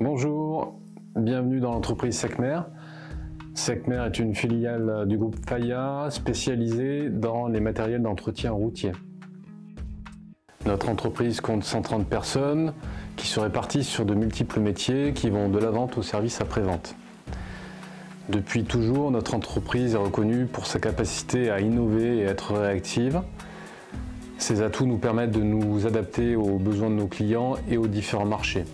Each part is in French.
Bonjour, bienvenue dans l'entreprise Secmer. Secmer est une filiale du groupe Faya spécialisée dans les matériels d'entretien routier. Notre entreprise compte 130 personnes qui se répartissent sur de multiples métiers qui vont de la vente au service après-vente. Depuis toujours, notre entreprise est reconnue pour sa capacité à innover et être réactive. Ces atouts nous permettent de nous adapter aux besoins de nos clients et aux différents marchés.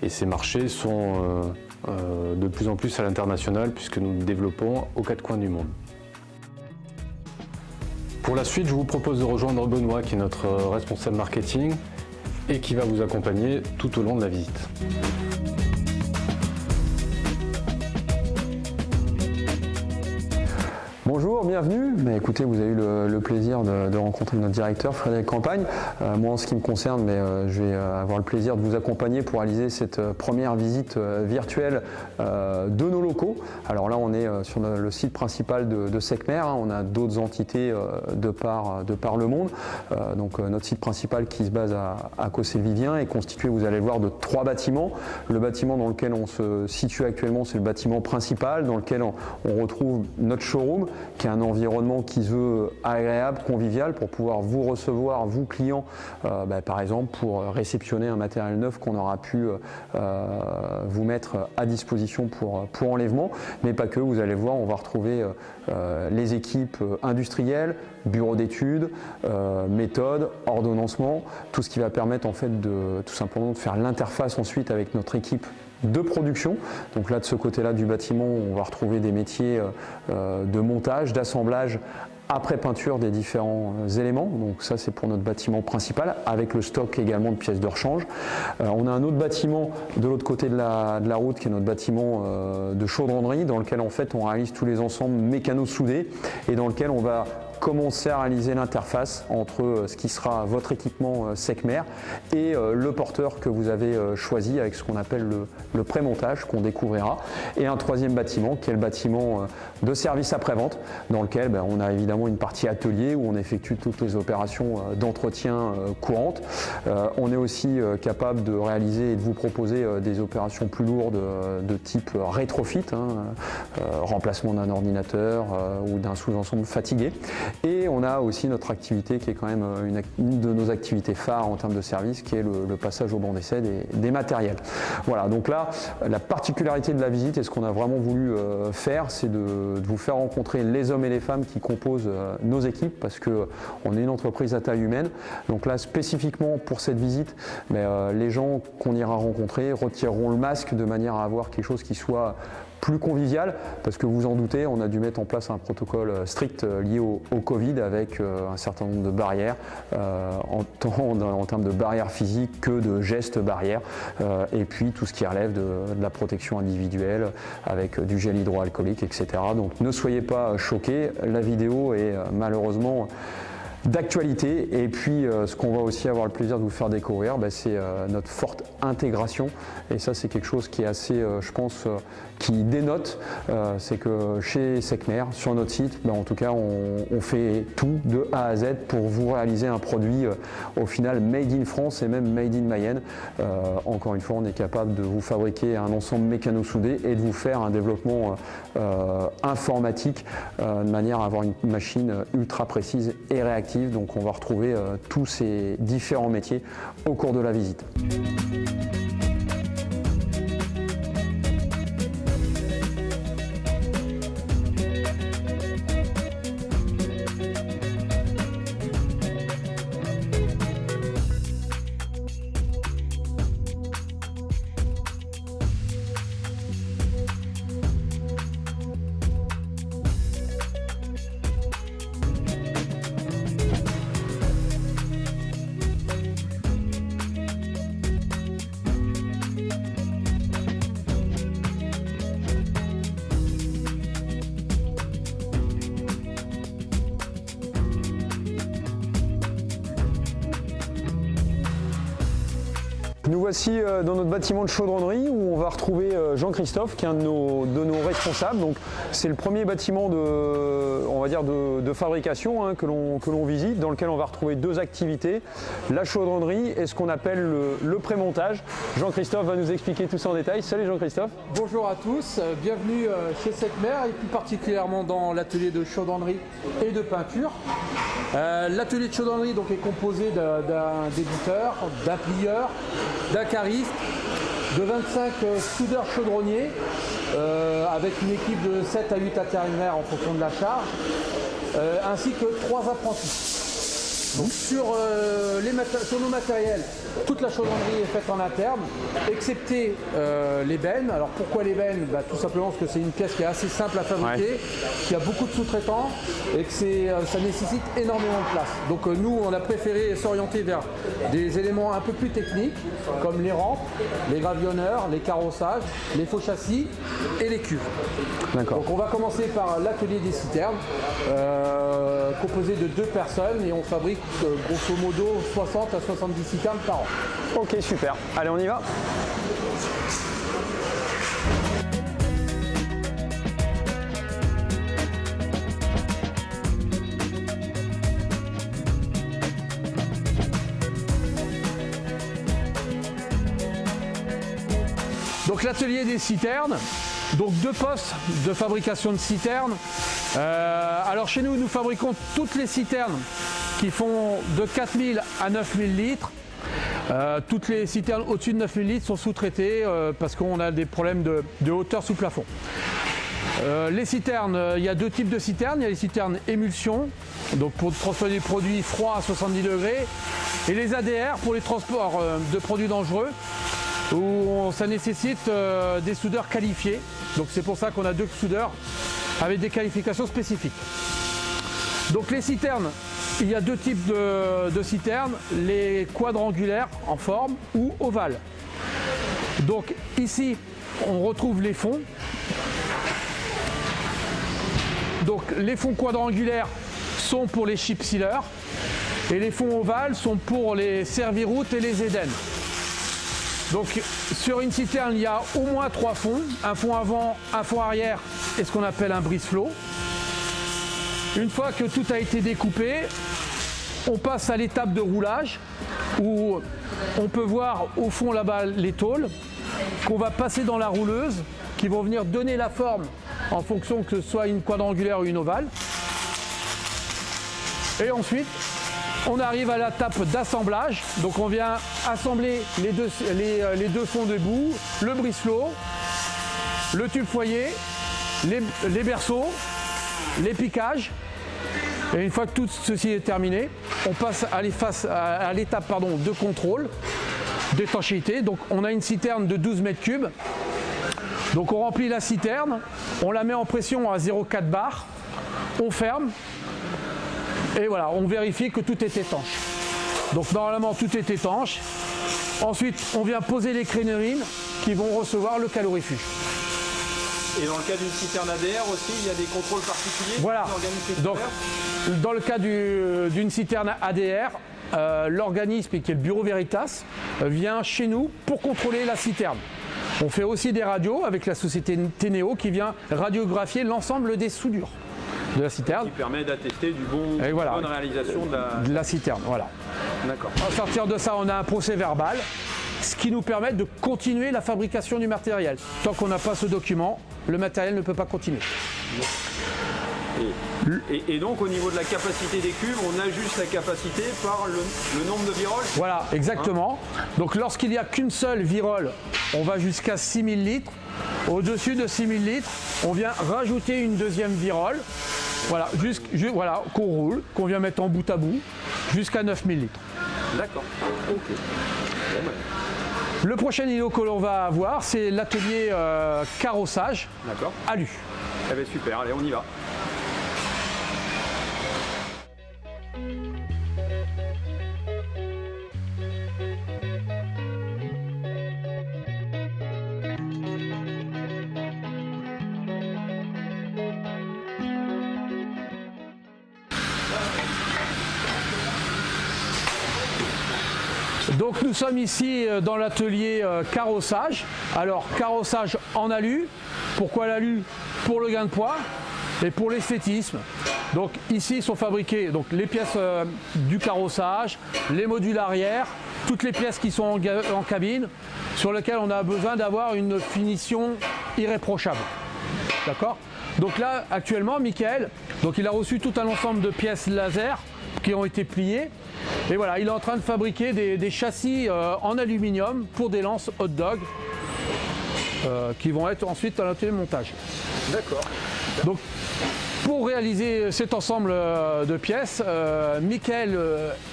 Et ces marchés sont de plus en plus à l'international puisque nous nous développons aux quatre coins du monde. Pour la suite, je vous propose de rejoindre Benoît qui est notre responsable marketing et qui va vous accompagner tout au long de la visite. Bonjour, bienvenue. Écoutez, vous avez eu le plaisir de rencontrer notre directeur Frédéric Campagne. Moi, en ce qui me concerne, je vais avoir le plaisir de vous accompagner pour réaliser cette première visite virtuelle de nos locaux. Alors là, on est sur le site principal de Secmer. On a d'autres entités de par le monde. Donc notre site principal qui se base à Cossé-le-Vivien est constitué, vous allez le voir, de 3 bâtiments. Le bâtiment dans lequel on se situe actuellement, c'est le bâtiment principal dans lequel on retrouve notre showroom, qui est un environnement qui se veut agréable, convivial, pour pouvoir vous recevoir, vous clients, par exemple pour réceptionner un matériel neuf qu'on aura pu vous mettre à disposition pour enlèvement, mais pas que. Vous allez voir, on va retrouver les équipes industrielles, bureaux d'études, méthodes, ordonnancement, tout ce qui va permettre en fait tout simplement de faire l'interface ensuite avec notre équipe de production. Donc là, de ce côté-là du bâtiment, on va retrouver des métiers de montage, d'assemblage après peinture des différents éléments. Donc ça, c'est pour notre bâtiment principal, avec le stock également de pièces de rechange. On a un autre bâtiment de l'autre côté de la route, qui est notre bâtiment de chaudronnerie, dans lequel en fait on réalise tous les ensembles mécano-soudés et dans lequel on va commencer à réaliser l'interface entre ce qui sera votre équipement Secmer et le porteur que vous avez choisi avec ce qu'on appelle le pré-montage qu'on découvrira. Et un troisième bâtiment qui est le bâtiment de service après-vente, dans lequel on a évidemment une partie atelier où on effectue toutes les opérations d'entretien courantes. On est aussi capable de réaliser et de vous proposer des opérations plus lourdes de type rétrofit, remplacement d'un ordinateur ou d'un sous-ensemble fatigué. Et on a aussi notre activité qui est quand même une de nos activités phares en termes de service, qui est le passage au banc d'essai des matériels. Voilà, donc là, la particularité de la visite et ce qu'on a vraiment voulu faire, c'est de vous faire rencontrer les hommes et les femmes qui composent nos équipes, parce qu'on est une entreprise à taille humaine. Donc là, spécifiquement pour cette visite, les gens qu'on ira rencontrer retireront le masque de manière à avoir quelque chose qui soit plus convivial, parce que vous en doutez, on a dû mettre en place un protocole strict lié au Covid avec un certain nombre de barrières, en termes de barrières physiques que de gestes barrières, et puis tout ce qui relève de la protection individuelle avec du gel hydroalcoolique, etc. Donc ne soyez pas choqués, la vidéo est malheureusement d'actualité. Et puis ce qu'on va aussi avoir le plaisir de vous faire découvrir, c'est notre forte intégration, et ça c'est quelque chose qui est assez, je pense, qui dénote, c'est que chez Secmer, sur notre site, en tout cas on fait tout de A à Z pour vous réaliser un produit au final made in France et même made in Mayenne. Encore une fois, on est capable de vous fabriquer un ensemble mécano-soudé et de vous faire un développement informatique de manière à avoir une machine ultra précise et réactive. Donc on va retrouver tous ces différents métiers au cours de la visite. Nous voici dans notre bâtiment de chaudronnerie où on va retrouver Jean-Christophe qui est un de nos responsables. Donc c'est le premier bâtiment on va dire de fabrication que l'on visite, dans lequel on va retrouver deux activités, la chaudronnerie et ce qu'on appelle le pré-montage. Jean-Christophe va nous expliquer tout ça en détail. Salut Jean-Christophe. Bonjour à tous, bienvenue chez Secmer et plus particulièrement dans l'atelier de chaudronnerie et de peinture. L'atelier de chaudronnerie donc, est composé d'un débuteur, d'un plieur, d'un cariste, de 25 soudeurs chaudronniers avec une équipe de 7 à 8 intérimaires en fonction de la charge, ainsi que 3 apprentis. Donc sur nos matériels, toute la chaudronnerie est faite en interne, excepté l'ébène. Alors pourquoi l'ébène? Tout simplement parce que c'est une pièce qui est assez simple à fabriquer, qui a beaucoup de sous-traitants et que ça nécessite énormément de place. Donc nous, on a préféré s'orienter vers des éléments un peu plus techniques, comme les rampes, les gravillonneurs, les carrossages, les faux châssis et les cuves. D'accord. Donc on va commencer par l'atelier des citernes, composé de 2 personnes et on fabrique grosso modo 60 à 70 citernes par an. Ok, super. Allez, on y va. Donc l'atelier des citernes, donc 2 postes de fabrication de citernes. Alors chez nous, nous fabriquons toutes les citernes qui font de 4000 à 9000 litres. Toutes les citernes au-dessus de 9000 litres sont sous-traitées parce qu'on a des problèmes de hauteur sous plafond. Les citernes, il y a 2 types de citernes. Il y a les citernes émulsion, donc pour transporter des produits froids à 70 degrés, et les ADR pour les transports de produits dangereux, où ça nécessite des soudeurs qualifiés. Donc c'est pour ça qu'on a 2 soudeurs avec des qualifications spécifiques. Donc les citernes, il y a 2 types de citernes, les quadrangulaires en forme ou ovales. Donc ici, on retrouve les fonds. Donc les fonds quadrangulaires sont pour les chip sealers et les fonds ovales sont pour les serviroutes et les édennes. Donc sur une citerne, il y a au moins 3 fonds, un fond avant, un fond arrière et ce qu'on appelle un brise-flot. Une fois que tout a été découpé, on passe à l'étape de roulage où on peut voir au fond là-bas les tôles qu'on va passer dans la rouleuse qui vont venir donner la forme en fonction que ce soit une quadrangulaire ou une ovale. Et ensuite, on arrive à l'étape d'assemblage. Donc on vient assembler les deux fonds debout, le brise-flot, le tube foyer, les berceaux, les piquages. Et une fois que tout ceci est terminé, on passe à l'étape de contrôle d'étanchéité. Donc on a une citerne de 12 mètres cubes. Donc on remplit la citerne, on la met en pression à 0,4 bar, on ferme et voilà, on vérifie que tout est étanche. Donc normalement tout est étanche. Ensuite on vient poser les crénerines qui vont recevoir le calorifuge. Et dans le cas d'une citerne ADR aussi, il y a des contrôles particuliers? Voilà, donc dans le cas d'une citerne ADR, l'organisme qui est le Bureau Veritas vient chez nous pour contrôler la citerne. On fait aussi des radios avec la société Teneo qui vient radiographier l'ensemble des soudures de la citerne. Qui permet d'attester du bonne réalisation de la citerne. Voilà. D'accord. À partir de ça, on a un procès verbal, ce qui nous permet de continuer la fabrication du matériel. Tant qu'on n'a pas ce document, le matériel ne peut pas continuer. Et donc au niveau de la capacité des cuves, on ajuste la capacité par le nombre de viroles? Voilà, exactement. Donc lorsqu'il n'y a qu'une seule virole, on va jusqu'à 6000 litres. Au-dessus de 6000 litres, on vient rajouter une deuxième virole. Voilà, voilà, qu'on roule, qu'on vient mettre en bout à bout, jusqu'à 9000 litres. D'accord, ok. Le prochain îlot que l'on va avoir, c'est l'atelier carrossage alu. Eh bien super, allez on y va. Donc nous sommes ici dans l'atelier carrossage. Alors carrossage en alu. Pourquoi l'alu? Pour le gain de poids et pour l'esthétisme. Donc ici sont fabriquées donc, les pièces du carrossage, les modules arrière, toutes les pièces qui sont en cabine, sur lesquelles on a besoin d'avoir une finition irréprochable. D'accord? Donc là actuellement Michael, donc il a reçu tout un ensemble de pièces laser qui ont été pliées. Et voilà, il est en train de fabriquer des châssis en aluminium pour des lances hot dog qui vont être ensuite dans l'atelier de montage. D'accord. Donc pour réaliser cet ensemble de pièces, Michael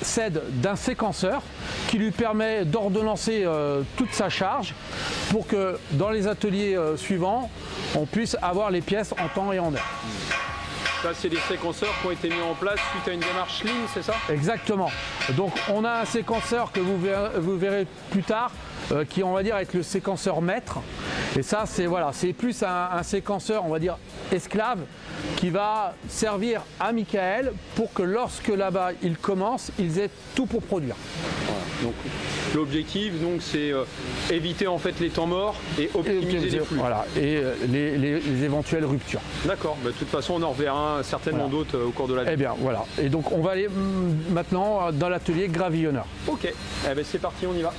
s'aide d'un séquenceur qui lui permet d'ordonnancer toute sa charge pour que dans les ateliers suivants, on puisse avoir les pièces en temps et en heure. Ça, c'est des séquenceurs qui ont été mis en place suite à une démarche Lean, c'est ça? Exactement. Donc on a un séquenceur que vous verrez plus tard, qui on va dire être le séquenceur maître. Et ça c'est voilà, c'est plus un séquenceur on va dire esclave qui va servir à Michael pour que lorsque là-bas il commence, ils aient tout pour produire. Voilà. Donc l'objectif donc c'est éviter en fait les temps morts et optimiser les flux. Voilà, et les éventuelles ruptures. D'accord, bah, de toute façon on en reverra certainement d'autres au cours de la vidéo. Eh bien voilà, et donc on va aller maintenant dans l'atelier gravillonneur. Ok, eh ben, c'est parti, on y va.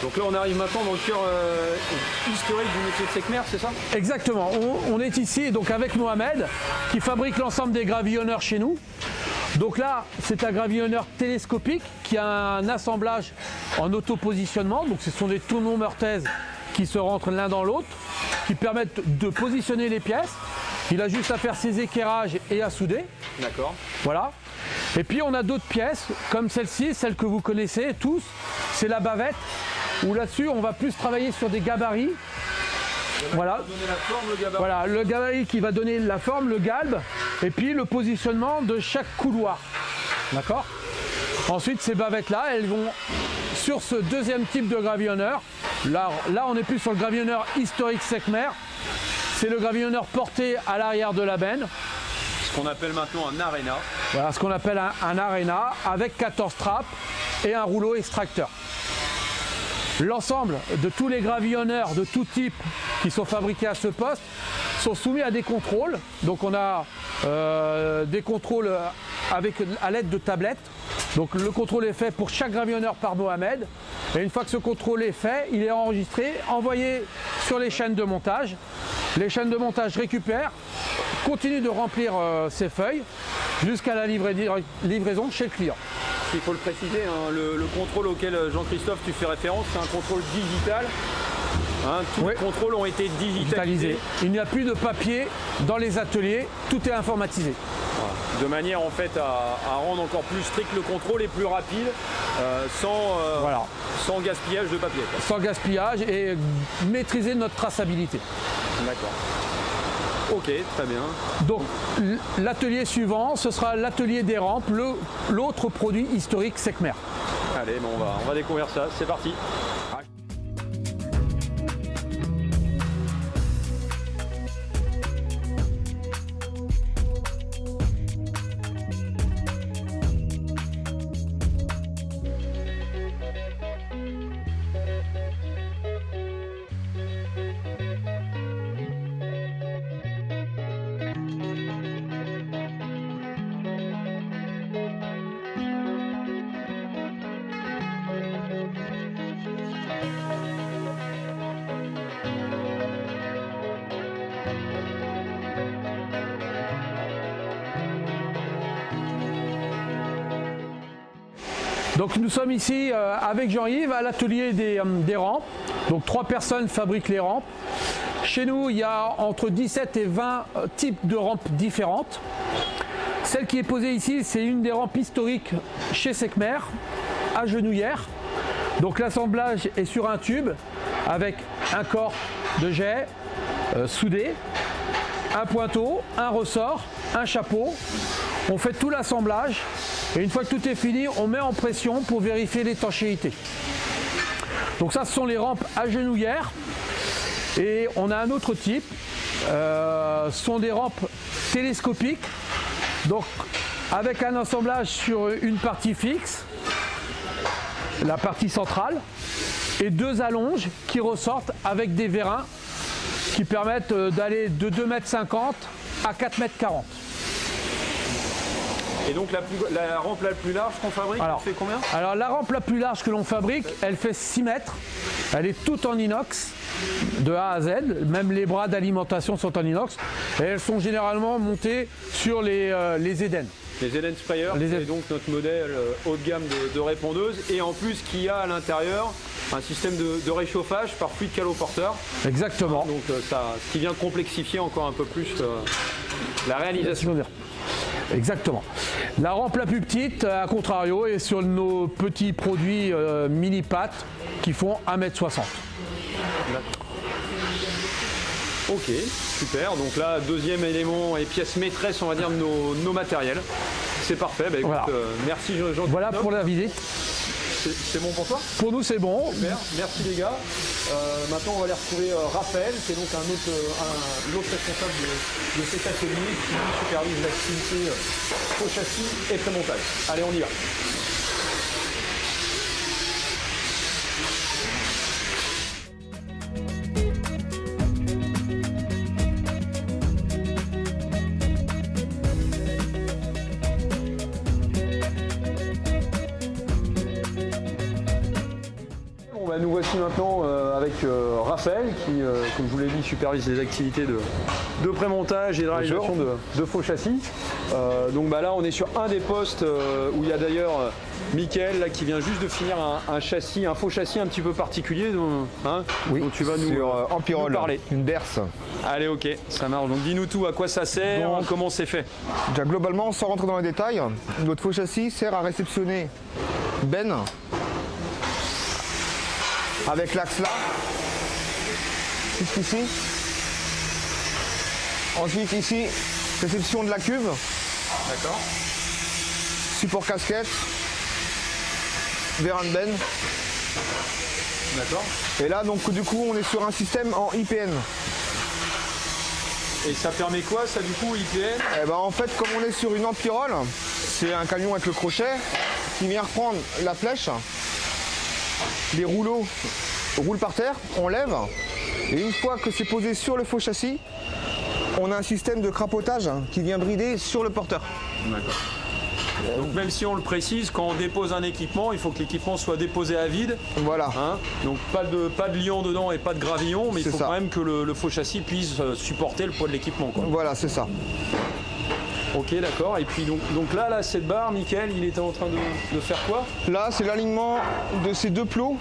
Donc là on arrive maintenant dans le cœur historique du métier de Seckmer, c'est ça? Exactement, on est ici donc avec Mohamed qui fabrique l'ensemble des gravillonneurs chez nous. Donc là c'est un gravillonneur télescopique qui a un assemblage en autopositionnement, donc ce sont des tourneaux Mertez qui se rentrent l'un dans l'autre, qui permettent de positionner les pièces. Il a juste à faire ses équerrages et à souder. D'accord. Voilà. Et puis on a d'autres pièces comme celle-ci, celle que vous connaissez tous, c'est la bavette, où là-dessus on va plus travailler sur des gabarits. Voilà. Donner la forme, le gabarit. Voilà, le gabarit qui va donner la forme, le galbe, et puis le positionnement de chaque couloir. D'accord? Ensuite, ces bavettes-là, elles vont sur ce deuxième type de gravillonneur. Là, on est plus sur le gravillonneur historique Seckmer. C'est le gravillonneur porté à l'arrière de la benne. Ce qu'on appelle maintenant un aréna. Voilà, ce qu'on appelle un aréna avec 14 trappes et un rouleau extracteur. L'ensemble de tous les gravillonneurs de tout type qui sont fabriqués à ce poste sont soumis à des contrôles. Donc on a des contrôles à l'aide de tablettes. Donc le contrôle est fait pour chaque gravillonneur par Mohamed. Et une fois que ce contrôle est fait, il est enregistré, envoyé sur les chaînes de montage. Les chaînes de montage récupèrent, continuent de remplir ces feuilles jusqu'à la livraison chez le client. Il faut le préciser, hein, le contrôle auquel Jean-Christophe tu fais référence, c'est un contrôle digital. Hein, tous les contrôles ont été digitalisés. Il n'y a plus de papier dans les ateliers, tout est informatisé. Voilà. De manière en fait à rendre encore plus strict le contrôle et plus rapide, sans gaspillage de papier. Quoi. Sans gaspillage et maîtriser notre traçabilité. D'accord. Ok, très bien. Donc l'atelier suivant, ce sera l'atelier des rampes, l'autre produit historique Seckmer. Allez, bon, on va découvrir ça, c'est parti. Donc nous sommes ici avec Jean-Yves à l'atelier des rampes. Donc 3 personnes fabriquent les rampes. Chez nous, il y a entre 17 et 20 types de rampes différentes. Celle qui est posée ici, c'est une des rampes historiques chez Secmer, à genouillère. Donc l'assemblage est sur un tube avec un corps de jet soudé, un pointeau, un ressort, un chapeau. On fait tout l'assemblage et une fois que tout est fini, on met en pression pour vérifier l'étanchéité. Donc ça, ce sont les rampes à genouillère. Et on a un autre type, ce sont des rampes télescopiques. Donc avec un assemblage sur une partie fixe, la partie centrale, et 2 allonges qui ressortent avec des vérins qui permettent d'aller de 2,50 m à 4,40 m. Et donc la rampe la plus large qu'on fabrique, elle fait combien? Alors la rampe la plus large que l'on fabrique, elle fait 6 mètres. Elle est toute en inox, de A à Z. Même les bras d'alimentation sont en inox. Et elles sont généralement montées sur les Eden. Les Eden Sprayer, c'est donc notre modèle haut de gamme de répondeuses. Et en plus, qui a à l'intérieur un système de réchauffage par fluide caloporteur. Exactement. Donc ce qui vient complexifier encore un peu plus la réalisation. Exactement. La rampe la plus petite, à contrario, est sur nos petits produits mini-pattes qui font 1,60 m. Ok, super. Donc là, deuxième élément et pièce maîtresse, on va dire, de nos matériels. C'est parfait. Bah, écoute, voilà. Merci Jean. Voilà pour la visite. C'est bon pour toi? Pour nous, c'est bon. Super, merci les gars. Maintenant, on va aller retrouver Raphaël, c'est donc l'autre responsable de cet atelier qui supervise l'activité faux châssis et prémontage. Allez, on y va. Nous voici maintenant avec Raphaël qui, comme je vous l'ai dit, supervise les activités de prémontage et de réalisation de faux châssis. Donc là, on est sur un des postes où il y a d'ailleurs Mickaël là, qui vient juste de finir un châssis, un faux châssis un petit peu particulier dont tu vas nous parler. Une berce. Allez, ok, ça marche. Donc dis-nous tout, à quoi ça sert, comment c'est fait. Déjà, globalement, sans rentrer dans les détails, notre faux châssis sert à réceptionner Ben avec l'axe là, jusqu'ici. Ensuite ici, réception de la cuve. D'accord. Support casquette. Vérin de Ben. D'accord. Et là donc du coup on est sur un système en IPN. Et ça permet quoi ça du coup IPN? Et en fait comme on est sur une empirole, c'est un camion avec le crochet qui vient reprendre la flèche. Les rouleaux roulent par terre, on lève, et une fois que c'est posé sur le faux châssis, on a un système de crapotage qui vient brider sur le porteur. D'accord. Donc même si on le précise, quand on dépose un équipement, il faut que l'équipement soit déposé à vide. Voilà. Donc pas de liant dedans et pas de gravillon, mais il faut ça. quand même que le faux châssis puisse supporter le poids de l'équipement. Voilà, c'est ça. Ok, d'accord. Et puis donc là, cette barre, Mickaël, il était en train de faire quoi? Là, c'est l'alignement de ces deux plots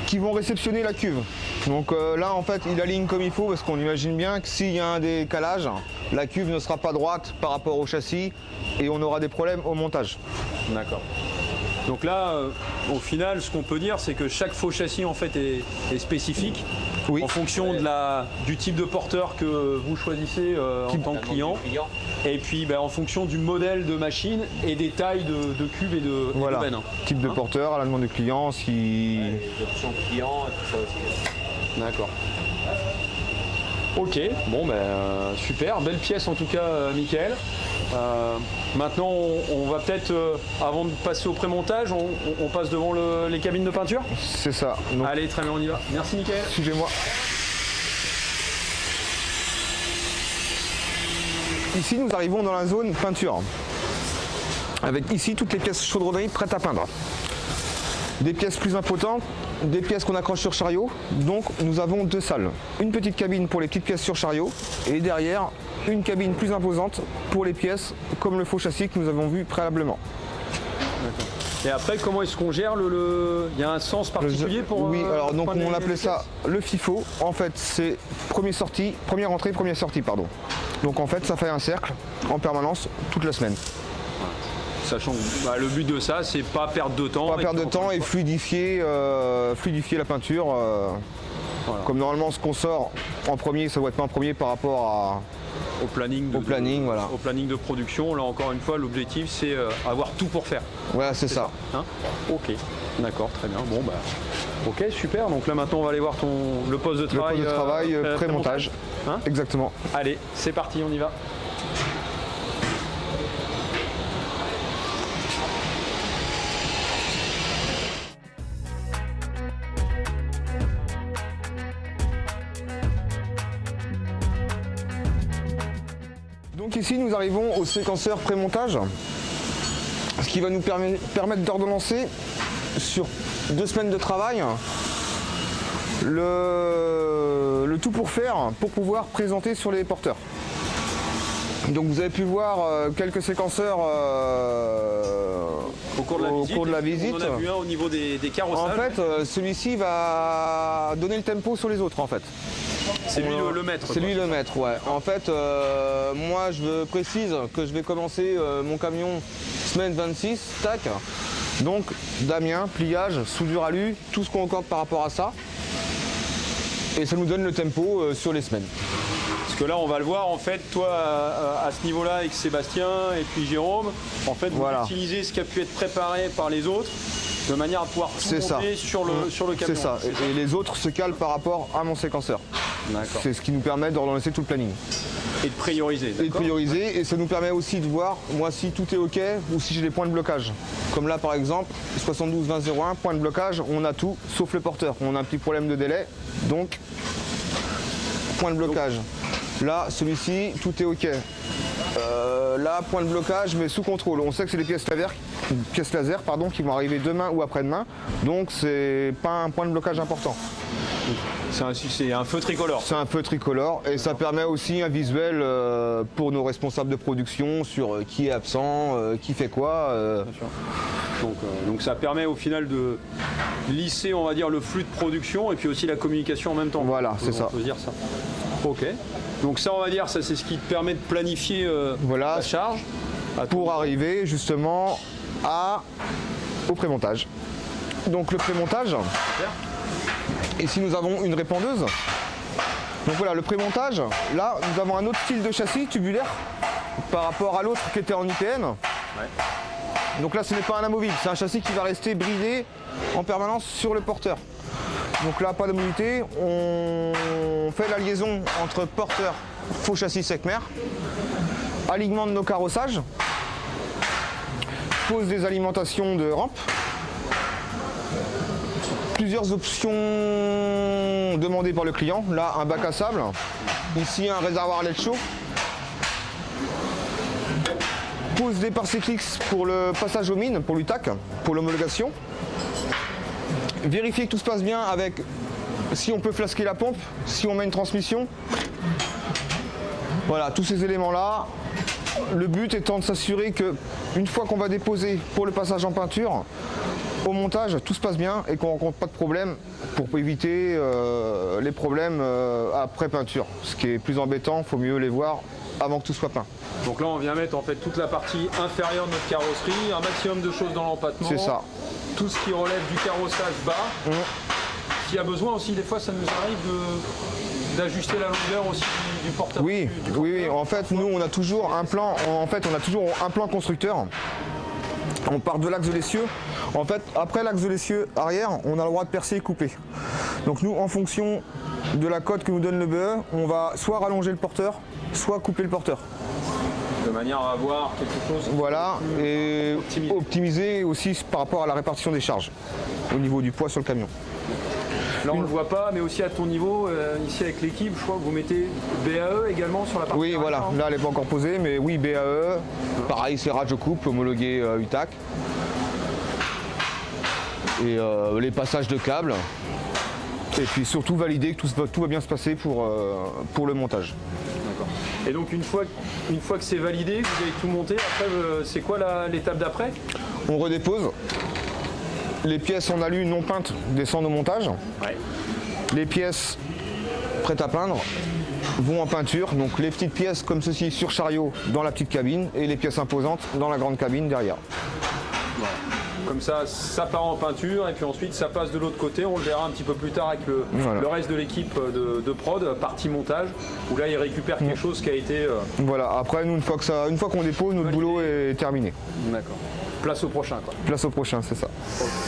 qui vont réceptionner la cuve. Donc là, en fait, il aligne comme il faut parce qu'on imagine bien que s'il y a un décalage, la cuve ne sera pas droite par rapport au châssis et on aura des problèmes au montage. D'accord. Donc là, au final, ce qu'on peut dire, c'est que chaque faux châssis en fait est spécifique. Oui. En fonction du type de porteur que vous choisissez en tant que client. Et puis en fonction du modèle de machine et des tailles de cuves et de bennes. Type de porteur à la demande du client. Si... les options clients, tout ça aussi. D'accord. Ok, bon super, belle pièce en tout cas Mickaël. Maintenant on va peut-être, avant de passer au prémontage, on passe devant les cabines de peinture. C'est ça. Donc, allez, très bien, on y va. Merci Mickaël. Suivez-moi. Ici nous arrivons dans la zone peinture. Avec ici toutes les pièces chaudronneries prêtes à peindre. Des pièces plus importantes, des pièces qu'on accroche sur chariot. Donc nous avons deux salles. Une petite cabine pour les petites pièces sur chariot et derrière une cabine plus imposante pour les pièces comme le faux châssis que nous avons vu préalablement. Et après, comment est-ce qu'on gère il y a un sens particulier pour... Oui, alors donc prendre on les appelait ça le FIFO. En fait, c'est première entrée, première sortie, pardon. Donc en fait ça fait un cercle en permanence toute la semaine. Sachant que le but de ça, c'est pas perdre de temps. Pas perdre de temps et fluidifier la peinture. Voilà. Comme normalement ce qu'on sort en premier, ça doit être pas en premier par rapport au planning voilà. au planning de production. Là encore une fois, l'objectif c'est avoir tout pour faire. Voilà, c'est ça. Hein, ok, d'accord, très bien. Bon bah, ok, super. Donc là maintenant on va aller voir le poste de travail. Le poste de travail pré-montage. Hein, exactement. Allez, c'est parti, on y va. Donc ici nous arrivons au séquenceur pré-montage, ce qui va nous permettre d'ordonnancer sur 2 semaines de travail le tout pour faire pour pouvoir présenter sur les porteurs. Donc vous avez pu voir quelques séquenceurs au cours de la visite. On en a vu un au niveau des carrossages. En fait, celui-ci va donner le tempo sur les autres en fait. C'est lui le maître. C'est lui le maître, ouais. En fait, moi je précise que je vais commencer mon camion semaine 26, tac. Donc Damien, pliage, soudure alu, tout ce qu'on concorde par rapport à ça. Et ça nous donne le tempo sur les semaines. Parce que là on va le voir en fait, toi à ce niveau-là avec Sébastien et puis Jérôme, en fait vous utilisez ce qui a pu être préparé par les autres de manière à pouvoir tout monter sur le camion. C'est ça, et les autres se calent par rapport à mon séquenceur. C'est ce qui nous permet d'ordonner tout le planning. Et de prioriser. Et de prioriser, et ça nous permet aussi de voir, moi, si tout est OK ou si j'ai des points de blocage. Comme là, par exemple, 72-20-01, point de blocage, on a tout, sauf le porteur. On a un petit problème de délai, donc point de blocage. Là, celui-ci, tout est OK. Là, point de blocage, mais sous contrôle. On sait que c'est des pièces laser qui vont arriver demain ou après-demain, donc c'est pas un point de blocage important. C'est un feu tricolore. C'est un feu tricolore et ça permet aussi un visuel pour nos responsables de production sur qui est absent, qui fait quoi. Donc ça permet au final de lisser, on va dire, le flux de production et puis aussi la communication en même temps. Voilà, c'est ça. On peut dire ça. Ok. Donc ça, on va dire, ça c'est ce qui te permet de planifier la charge. Pour arriver justement au prémontage. Donc le prémontage. Ici nous avons une répandeuse. Donc voilà, le prémontage, là nous avons un autre style de châssis tubulaire par rapport à l'autre qui était en ITN. Ouais. Donc là ce n'est pas un amovible, c'est un châssis qui va rester bridé en permanence sur le porteur. Donc là pas de mobilité, on fait la liaison entre porteur, faux châssis Seckmer, alignement de nos carrossages, pose des alimentations de rampe. Plusieurs options demandées par le client. Là, un bac à sable. Ici, un réservoir à lait chaud. Pose des Parcyclix pour le passage aux mines, pour l'UTAC, pour l'homologation. Vérifier que tout se passe bien avec si on peut flasquer la pompe, si on met une transmission. Voilà, tous ces éléments-là. Le but étant de s'assurer qu'une fois qu'on va déposer pour le passage en peinture, au montage, tout se passe bien et qu'on ne rencontre pas de problème pour éviter les problèmes après peinture. Ce qui est plus embêtant, il faut mieux les voir avant que tout soit peint. Donc là, on vient mettre en fait toute la partie inférieure de notre carrosserie, un maximum de choses dans l'empattement. C'est ça. Tout ce qui relève du carrossage bas. S'il y a besoin aussi, des fois, ça nous arrive d'ajuster la longueur aussi du porteur. Oui, oui. En fait, nous, on a toujours un plan. En fait, on a toujours un plan constructeur. On part de l'axe de l'essieu. En fait, après l'axe de l'essieu arrière, on a le droit de percer et couper. Donc nous, en fonction de la cote que nous donne le BE, on va soit rallonger le porteur, soit couper le porteur. De manière à avoir quelque chose. Voilà, et optimiser aussi par rapport à la répartition des charges au niveau du poids sur le camion. Là on ne le voit pas, mais aussi à ton niveau, ici avec l'équipe, je crois que vous mettez BAE également sur la partie. Oui, voilà, là elle n'est pas encore posée, mais oui, BAE, pareil, serrage de coupe, homologué UTAC. Et les passages de câbles. Et puis surtout valider que tout va bien se passer pour le montage. D'accord. Et donc une fois que c'est validé, que vous avez tout monté, après c'est quoi l'étape d'après? On redépose. Les pièces en alu non peintes descendent au montage. Ouais. Les pièces prêtes à peindre vont en peinture. Donc les petites pièces comme ceci sur chariot dans la petite cabine et les pièces imposantes dans la grande cabine derrière. Voilà. Comme ça part en peinture et puis ensuite ça passe de l'autre côté. On le verra un petit peu plus tard avec le reste de l'équipe de prod, partie montage, où là ils récupèrent quelque chose qui a été... Voilà, après nous, une fois qu'on dépose, notre boulot est terminé. D'accord. Place au prochain, quoi. Place au prochain, c'est ça.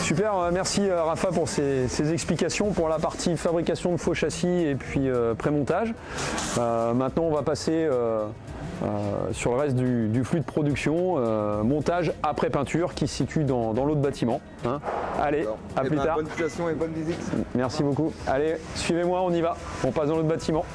Super, merci Rafa pour ces explications pour la partie fabrication de faux châssis et puis pré-montage. Maintenant on va passer sur le reste du flux de production, montage après peinture qui se situe dans l'autre bâtiment. Hein. Allez, à plus tard. Bonne situation et bonne visite. Merci beaucoup. Allez, suivez-moi, on y va. On passe dans l'autre bâtiment.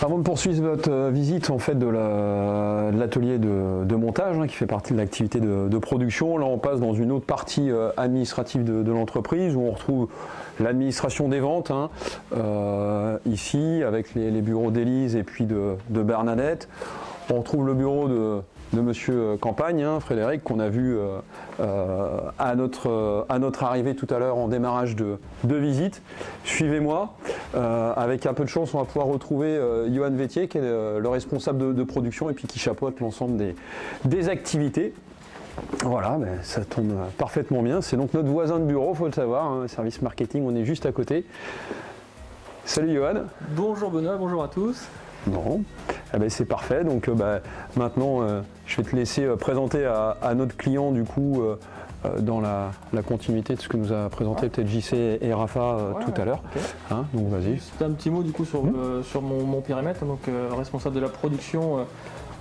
Avant de poursuivre votre visite en fait, de l'atelier de montage qui fait partie de l'activité de production, là on passe dans une autre partie administrative de l'entreprise où on retrouve l'administration des ventes, ici avec les bureaux d'Élise et puis de Bernadette. On retrouve le bureau de Monsieur Campagne, Frédéric, qu'on a vu à notre arrivée tout à l'heure en démarrage de visite. Suivez-moi. Avec un peu de chance, on va pouvoir retrouver Johan Vétier, qui est le responsable de production et puis qui chapeaute l'ensemble des activités. Voilà, ça tombe parfaitement bien. C'est donc notre voisin de bureau, il faut le savoir, service marketing, on est juste à côté. Salut Johan. Bonjour Benoît, bonjour à tous. Bon, c'est parfait. Donc maintenant, je vais te laisser présenter à notre client du coup dans la continuité de ce que nous a présenté peut-être JC et Rafa tout à l'heure. Okay. Donc vas-y. Juste un petit mot du coup sur mon périmètre, donc responsable de la production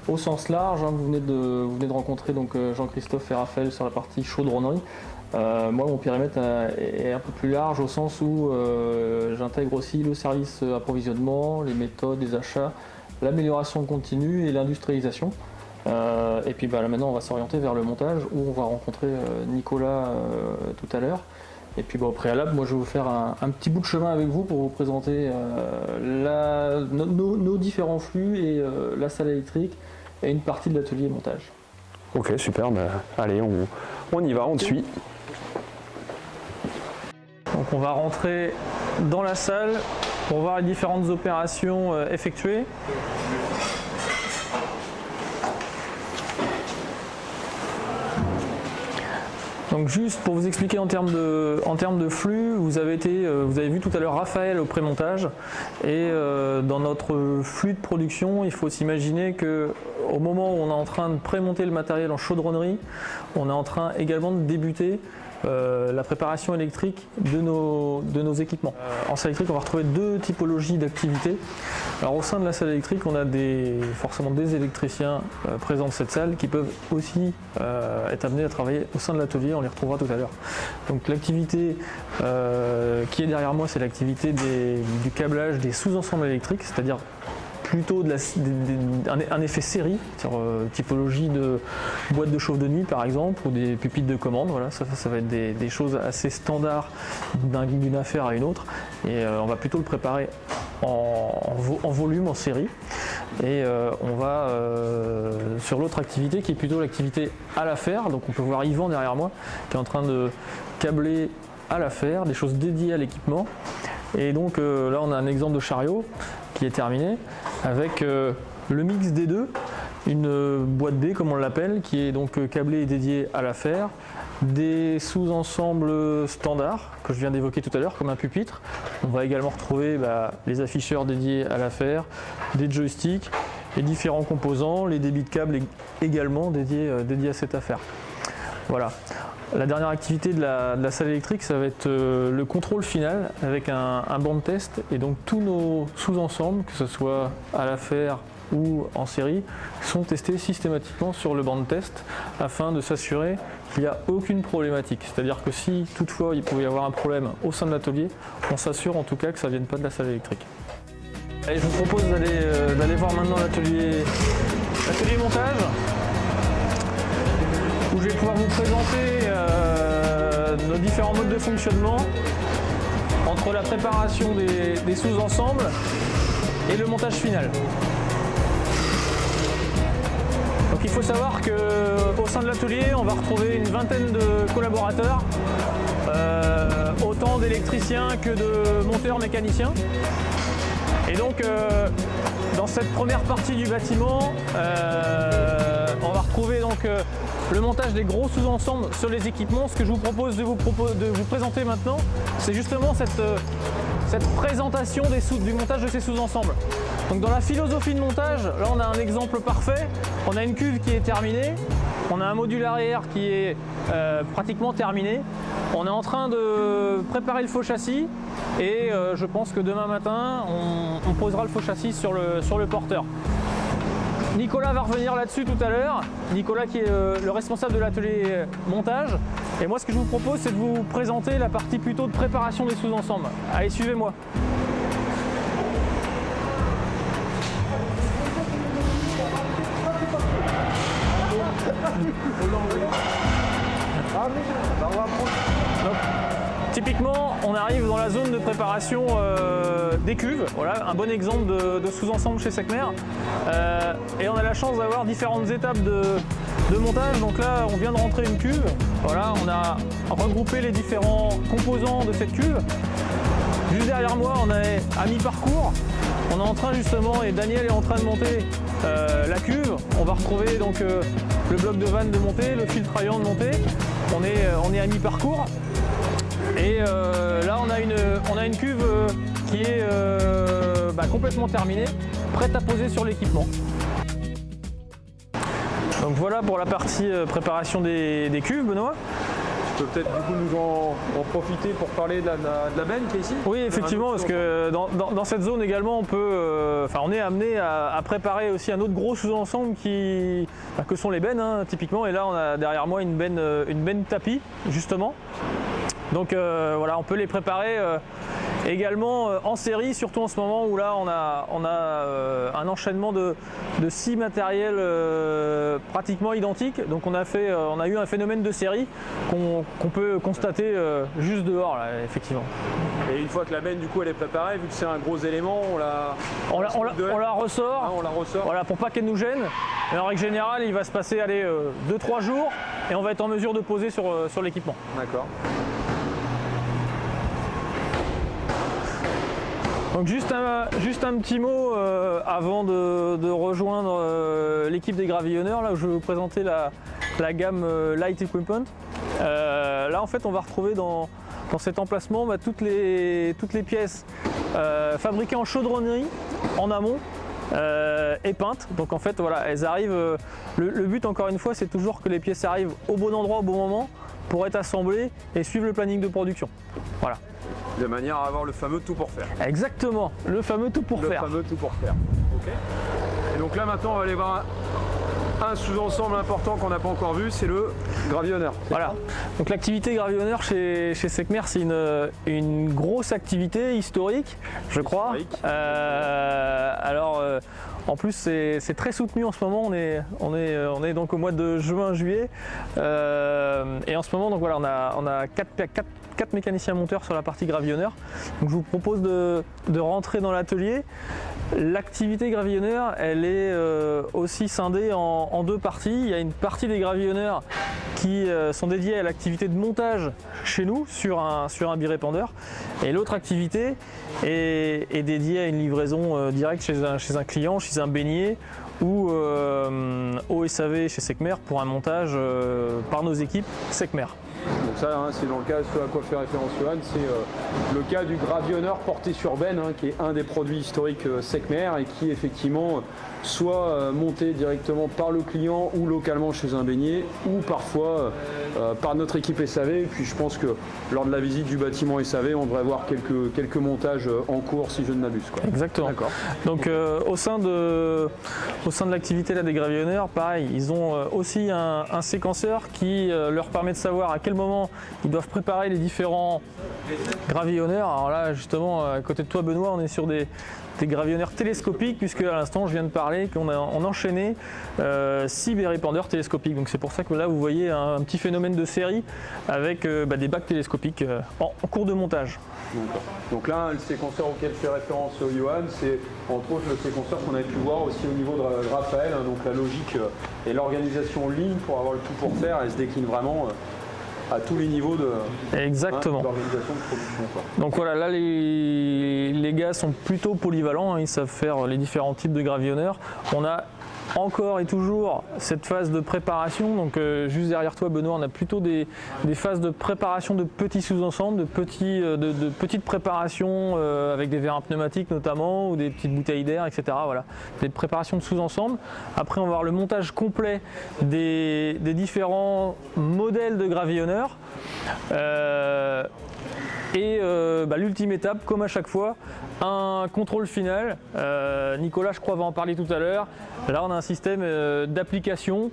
au sens large. Vous venez de rencontrer donc Jean-Christophe et Raphaël sur la partie chaudronnerie. Moi, mon périmètre est un peu plus large au sens où j'intègre aussi le service approvisionnement, les méthodes, les achats, l'amélioration continue et l'industrialisation. Et puis là maintenant, on va s'orienter vers le montage où on va rencontrer Nicolas tout à l'heure. Et puis au préalable, moi je vais vous faire un petit bout de chemin avec vous pour vous présenter nos différents flux et la salle électrique et une partie de l'atelier montage. Ok, super. Allez, on y va, on te suit. Donc on va rentrer dans la salle pour voir les différentes opérations effectuées. Donc juste pour vous expliquer en termes de flux, vous avez vu tout à l'heure Raphaël au pré-montage et dans notre flux de production, il faut s'imaginer qu'au moment où on est en train de pré-monter le matériel en chaudronnerie, on est en train également de débuter la préparation électrique de nos équipements. En salle électrique, on va retrouver deux typologies d'activités. Alors au sein de la salle électrique, on a forcément des électriciens présents dans cette salle qui peuvent aussi être amenés à travailler au sein de l'atelier, on les retrouvera tout à l'heure. Donc l'activité qui est derrière moi, c'est l'activité du câblage des sous-ensembles électriques, c'est-à-dire plutôt un effet série, typologie de boîte de chauffe de nuit par exemple, ou des pupitres de commande. Voilà, ça va être des choses assez standards d'une affaire à une autre. Et on va plutôt le préparer en volume, en série. Et on va sur l'autre activité qui est plutôt l'activité à l'affaire. Donc on peut voir Yvan derrière moi qui est en train de câbler à l'affaire, des choses dédiées à l'équipement. Et donc là on a un exemple de chariot qui est terminé avec le mix des deux, une boîte D comme on l'appelle, qui est donc câblée et dédiée à l'affaire, des sous-ensembles standards que je viens d'évoquer tout à l'heure comme un pupitre. On va également retrouver les afficheurs dédiés à l'affaire, des joysticks les différents composants, les débits de câbles également dédiés à cette affaire. Voilà. La dernière activité de la salle électrique, ça va être le contrôle final avec un banc de test et donc tous nos sous-ensembles, que ce soit à l'affaire ou en série, sont testés systématiquement sur le banc de test afin de s'assurer qu'il n'y a aucune problématique. C'est-à-dire que si toutefois il pouvait y avoir un problème au sein de l'atelier, on s'assure en tout cas que ça ne vienne pas de la salle électrique. Allez, je vous propose d'aller voir maintenant l'atelier montage, où je vais pouvoir vous présenter nos différents modes de fonctionnement entre la préparation des sous-ensembles et le montage final. Donc il faut savoir qu'au sein de l'atelier, on va retrouver une vingtaine de collaborateurs, autant d'électriciens que de monteurs mécaniciens. Et donc dans cette première partie du bâtiment, on va retrouver donc le montage des gros sous-ensembles sur les équipements. Ce que je vous propose de vous présenter maintenant, c'est justement cette présentation du montage de ces sous-ensembles. Donc dans la philosophie de montage, là on a un exemple parfait. On a une cuve qui est terminée, on a un module arrière qui est pratiquement terminé. On est en train de préparer le faux châssis et je pense que demain matin on posera le faux châssis sur le porteur. Nicolas va revenir là-dessus tout à l'heure. Nicolas qui est le responsable de l'atelier montage. Et moi ce que je vous propose, c'est de vous présenter la partie plutôt de préparation des sous-ensembles. Allez, suivez-moi. Donc, typiquement, on arrive dans la zone de préparation des cuves. Voilà, un bon exemple de sous-ensemble chez Secmer. Et on a la chance d'avoir différentes étapes de montage. Donc là, on vient de rentrer une cuve. Voilà, on a regroupé les différents composants de cette cuve. Juste derrière moi, on est à mi-parcours. On est en train justement, et Daniel est en train de monter la cuve. On va retrouver donc le bloc de vanne de montée, le filtre à ion de montée. On est à mi-parcours. Et là, on a une cuve qui est complètement terminée, prête à poser sur l'équipement. Donc voilà pour la partie préparation des cuves, Benoît. Tu peux peut-être du coup nous en profiter pour parler de la benne qui est ici. Oui, effectivement, parce que dans cette zone également, on est amené à préparer aussi un autre gros sous-ensemble que sont les bennes, hein, typiquement. Et là, on a derrière moi une benne tapis, justement. Donc voilà, on peut les préparer également en série, surtout en ce moment où là on a un enchaînement de 6 matériels pratiquement identiques. Donc on a eu un phénomène de série qu'on peut constater juste dehors là, effectivement. Et une fois que la benne du coup elle est préparée, vu que c'est un gros élément, on la ressort. Ah, on la ressort. Voilà, pour pas qu'elle nous gêne. Et en règle générale, il va se passer 2-3 jours et on va être en mesure de poser sur l'équipement. D'accord. Donc juste un petit mot avant de rejoindre l'équipe des gravillonneurs, là où je vais vous présenter la gamme Light Equipment. Là en fait on va retrouver dans cet emplacement toutes les pièces fabriquées en chaudronnerie en amont et peintes. Donc en fait voilà, elles arrivent. Le but encore une fois, c'est toujours que les pièces arrivent au bon endroit au bon moment pour être assemblées et suivre le planning de production. Voilà. De manière à avoir le fameux tout pour faire. Exactement, le fameux tout pour faire. Le fameux tout pour faire. Ok. Et donc là maintenant on va aller voir un sous-ensemble important qu'on n'a pas encore vu, c'est le gravillonneur. Voilà. Donc l'activité gravillonneur chez Secmer, c'est une grosse activité historique, je crois. En plus, c'est très soutenu en ce moment. On est donc au mois de juin-juillet. Et en ce moment, donc voilà, on a 4 mécaniciens monteurs sur la partie gravillonneur. Donc je vous propose de rentrer dans l'atelier. L'activité gravillonneur, elle est aussi scindée en deux parties. Il y a une partie des gravillonneurs qui sont dédiés à l'activité de montage chez nous sur un birépandeur. Et l'autre activité est dédiée à une livraison directe chez un client, chez un beignier ou au SAV chez Secmer pour un montage par nos équipes Secmer. Donc ça, hein, c'est dans le cas, ce à quoi fait référence Johan, c'est le cas du gravillonneur porté sur benne, hein, qui est un des produits historiques Secmer et qui effectivement soit monté directement par le client ou localement chez un beignet ou parfois par notre équipe SAV. Et puis je pense que lors de la visite du bâtiment SAV, on devrait voir quelques montages en cours si je ne m'abuse. Exactement. Donc au sein de l'activité là, des gravillonneurs, pareil, ils ont aussi un séquenceur qui leur permet de savoir à quel moment ils doivent préparer les différents gravillonneurs. Alors là justement à côté de toi Benoît, on est sur des gravillonneurs télescopiques puisque à l'instant je viens de parler qu'on a enchaîné 6 berry-pendeurs télescopiques. Donc c'est pour ça que là vous voyez un petit phénomène de série avec des bacs télescopiques en cours de montage. Donc là, le séquenceur auquel fait référence Johan, c'est entre autres le séquenceur qu'on a pu voir aussi au niveau de Raphaël. Hein, donc la logique et l'organisation ligne pour avoir le tout pour faire, elle se décline vraiment à tous les niveaux Exactement. D'organisation de production. Quoi. Donc voilà, là les gars sont plutôt polyvalents, hein, ils savent faire les différents types de gravillonneurs. On a encore et toujours cette phase de préparation, donc juste derrière toi Benoît, on a plutôt des phases de préparation de petits sous-ensembles, de petites préparations avec des verres pneumatiques notamment, ou des petites bouteilles d'air, etc. Voilà, des préparations de sous-ensembles. Après on va voir le montage complet des différents modèles de gravillonneurs. L'ultime étape, comme à chaque fois, un contrôle final. Nicolas, je crois, va en parler tout à l'heure. Là, on a un système d'application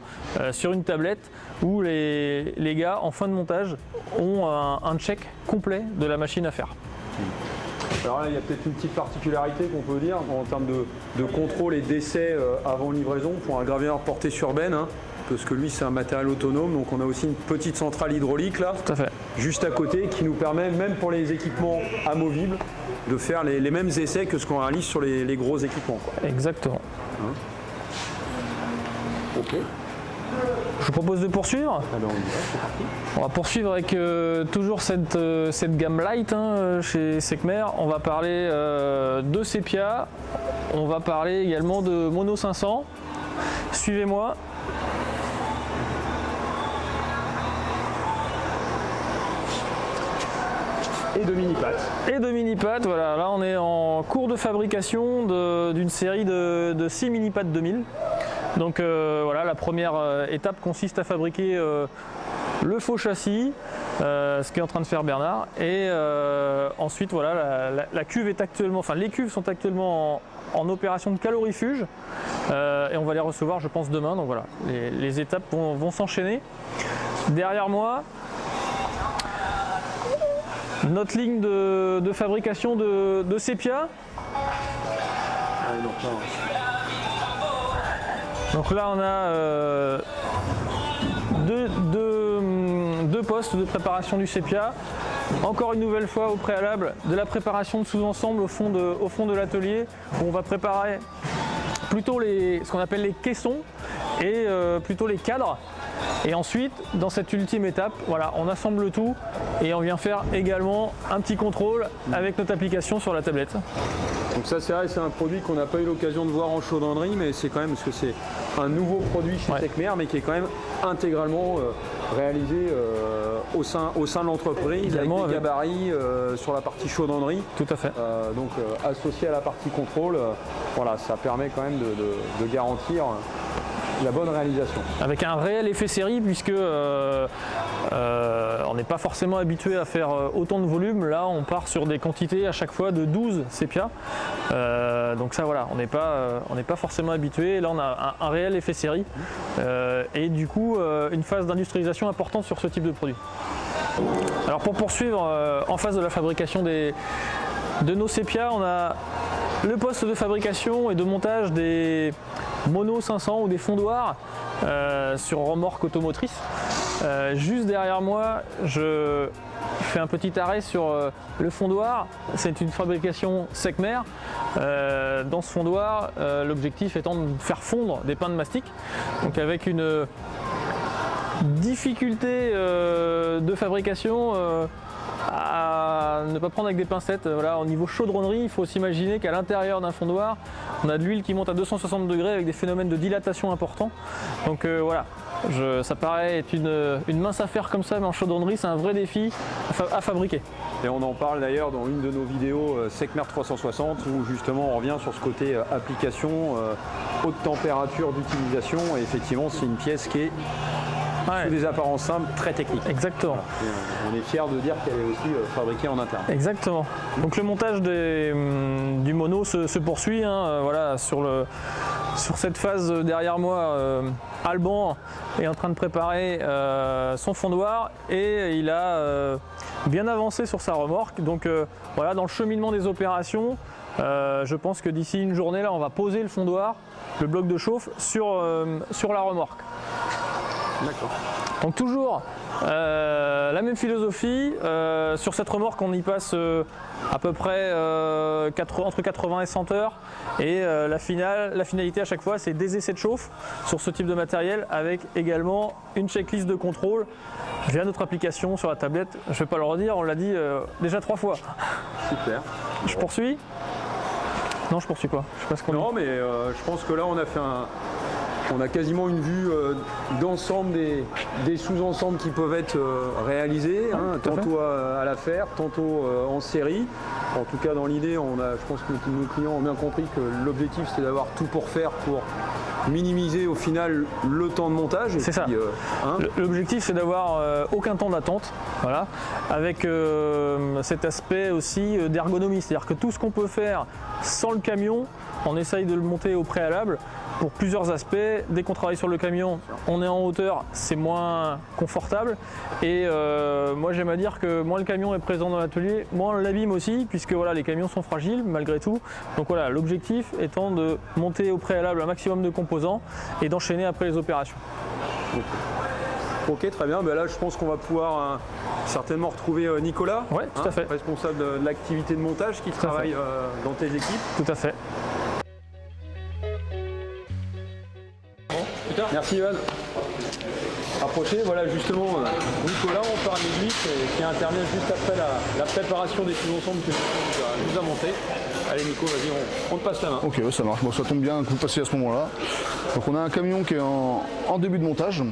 sur une tablette où les gars, en fin de montage, ont un check complet de la machine à faire. Alors là, il y a peut-être une petite particularité qu'on peut dire en termes de contrôle et d'essai avant livraison pour un gravillonneur porté sur benne. Hein. Parce que lui c'est un matériel autonome, donc on a aussi une petite centrale hydraulique là, tout à fait, juste à côté, qui nous permet, même pour les équipements amovibles, de faire les mêmes essais que ce qu'on réalise sur les gros équipements. Quoi. Exactement. Hein, ok. Je vous propose de poursuivre. Ah ben on y va, c'est parti. On va poursuivre avec toujours cette gamme light chez Secmer. On va parler de Sepia, on va parler également de Mono 500. Suivez-moi. Et de mini-pattes. Et de mini-pattes, voilà. Là, on est en cours de fabrication d'une série de 6 mini-pattes 2000. Donc voilà, la première étape consiste à fabriquer le faux châssis, ce qu'est en train de faire Bernard. Et ensuite, voilà, la cuve est actuellement, enfin les cuves sont actuellement en opération de calorifuge. Et on va les recevoir, je pense, demain. Donc voilà, les étapes vont s'enchaîner. Derrière moi, notre ligne de fabrication de Sepia. Donc là on a deux postes de préparation du Sepia. Encore une nouvelle fois au préalable de la préparation de sous-ensemble au fond de l'atelier où on va préparer plutôt ce qu'on appelle les caissons et plutôt les cadres. Et ensuite, dans cette ultime étape, voilà, on assemble le tout et on vient faire également un petit contrôle avec notre application sur la tablette. Donc ça c'est vrai, c'est un produit qu'on n'a pas eu l'occasion de voir en chaudronnerie, mais c'est quand même, parce que c'est un nouveau produit chez Secmer, mais qui est quand même intégralement réalisé au sein de l'entreprise, avec des gabarits sur la partie chaudronnerie. Tout à fait. Donc associé à la partie contrôle, voilà, ça permet quand même de garantir la bonne réalisation. Avec un réel effet série, puisque on n'est pas forcément habitué à faire autant de volume. Là, on part sur des quantités à chaque fois de 12 Sepia. Donc ça, voilà, on n'est pas forcément habitué. Là, on a un réel effet série et du coup, une phase d'industrialisation importante sur ce type de produit. Alors pour poursuivre, en phase de la fabrication de nos Sepia, on a le poste de fabrication et de montage des Mono 500 ou des fondoirs sur remorque automotrice. Juste derrière moi, je fais un petit arrêt sur le fondoir. C'est une fabrication Secmer. Dans ce fondoir, l'objectif étant de faire fondre des pains de mastic. Donc avec une difficulté de fabrication à ne pas prendre avec des pincettes. Voilà, au niveau chaudronnerie, il faut s'imaginer qu'à l'intérieur d'un fondoir, on a de l'huile qui monte à 260 degrés avec des phénomènes de dilatation importants. Donc voilà, ça paraît être une mince affaire comme ça, mais en chaudronnerie, c'est un vrai défi à fabriquer. Et on en parle d'ailleurs dans une de nos vidéos Secmer 360 où justement on revient sur ce côté application, haute température d'utilisation, et effectivement c'est une pièce qui est sous des apparences simples, très techniques. Exactement. Voilà. On est fiers de dire qu'elle est aussi fabriquée en interne. Exactement. Donc le montage du mono se poursuit. Voilà, sur cette phase derrière moi, Alban est en train de préparer son fondoir et il a bien avancé sur sa remorque. Donc voilà, dans le cheminement des opérations, je pense que d'ici une journée, là, on va poser le fondoir, le bloc de chauffe sur la remorque. D'accord. Donc toujours la même philosophie. Sur cette remorque, on y passe à peu près entre 80 et 100 heures. Et la finalité à chaque fois, c'est des essais de chauffe sur ce type de matériel avec également une checklist de contrôle via notre application sur la tablette. Je ne vais pas le redire, on l'a dit déjà 3 fois. Super. Je poursuis? Non, je poursuis pas. Je sais pas ce qu'on dit. Non, mais je pense que là, on a quasiment une vue d'ensemble des sous-ensembles qui peuvent être réalisés, tantôt à l'affaire, tantôt en série. En tout cas, dans l'idée, je pense que nos clients ont bien compris que l'objectif, c'est d'avoir tout pour faire pour minimiser au final le temps de montage. C'est ça. L'objectif, c'est d'avoir aucun temps d'attente, voilà, avec cet aspect aussi d'ergonomie. C'est-à-dire que tout ce qu'on peut faire sans le camion, on essaye de le monter au préalable pour plusieurs aspects. Dès qu'on travaille sur le camion, on est en hauteur, c'est moins confortable. Et moi, j'aime à dire que moins le camion est présent dans l'atelier, moins on l'abîme aussi, puisque voilà, les camions sont fragiles malgré tout. Donc voilà, l'objectif étant de monter au préalable un maximum de composants et d'enchaîner après les opérations. Ok, très bien. Ben là, je pense qu'on va pouvoir certainement retrouver Nicolas, tout à fait. Responsable de l'activité de montage qui travaille dans tes équipes. Tout à fait. Merci Ivan. Approchez, voilà justement Nicolas, on parle de lui qui intervient juste après la préparation des sous-ensembles que tu nous as monté. Allez Nico, vas-y, on te passe la main. Ok, ça marche, bon, ça tombe bien que vous passiez à ce moment-là. Donc on a un camion qui est en début de montage.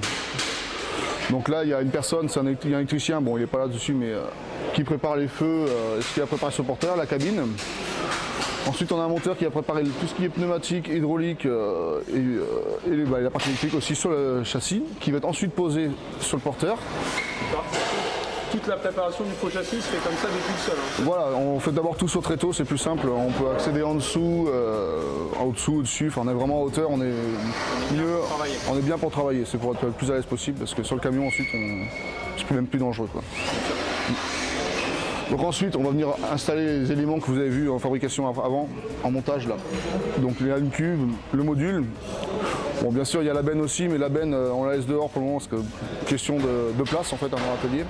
Donc là il y a une personne, il y a un électricien, bon il n'est pas là dessus, mais qui prépare les feux, ce qui a préparé ce porteur, la cabine. Ensuite, on a un monteur qui a préparé tout ce qui est pneumatique, hydraulique et la partie électrique aussi sur le châssis, qui va être ensuite posé sur le porteur. Toute la préparation du faux châssis se fait comme ça depuis le sol. Voilà, on fait d'abord tout sur tréteau, c'est plus simple. On peut accéder en dessous, au-dessous, au-dessus. Enfin, on est vraiment en hauteur, on est bien pour travailler. C'est pour être le plus à l'aise possible parce que sur le camion, ensuite, c'est même plus dangereux, quoi. Donc ensuite, on va venir installer les éléments que vous avez vus en fabrication avant, en montage là. Donc il y a une cuve, le module. Bon, bien sûr, il y a la benne aussi, mais la benne, on la laisse dehors pour le moment parce que question de place en fait dans l'atelier.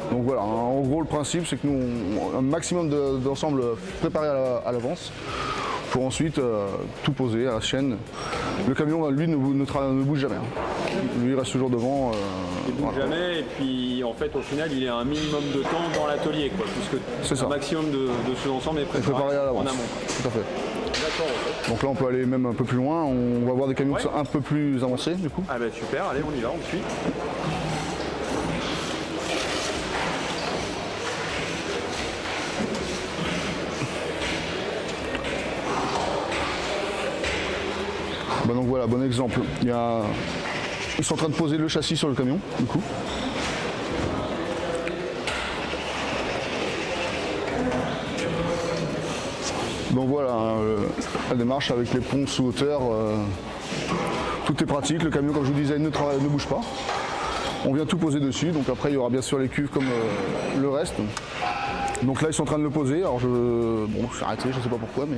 Donc voilà, en gros le principe c'est que nous, on a un maximum d'ensemble préparé à l'avance pour ensuite tout poser à la chaîne. Le camion, lui, ne bouge jamais. Lui, il reste toujours devant. Il ne bouge jamais, et puis en fait, au final, il est un minimum de temps dans l'atelier, puisque un maximum de sous-ensemble est préparé à l'avance. En amont. Tout à fait. D'accord. Donc là, on peut aller même un peu plus loin. On va voir des camions un peu plus avancés, du coup. Ah ben super, allez, on y va, on suit. Donc voilà, bon exemple. Ils sont en train de poser le châssis sur le camion, du coup. Donc voilà, la démarche avec les ponts sous hauteur, tout est pratique. Le camion, comme je vous disais, ne bouge pas. On vient tout poser dessus, donc après il y aura bien sûr les cuves comme le reste. Donc là ils sont en train de le poser, alors je suis arrêté, je ne sais pas pourquoi, mais...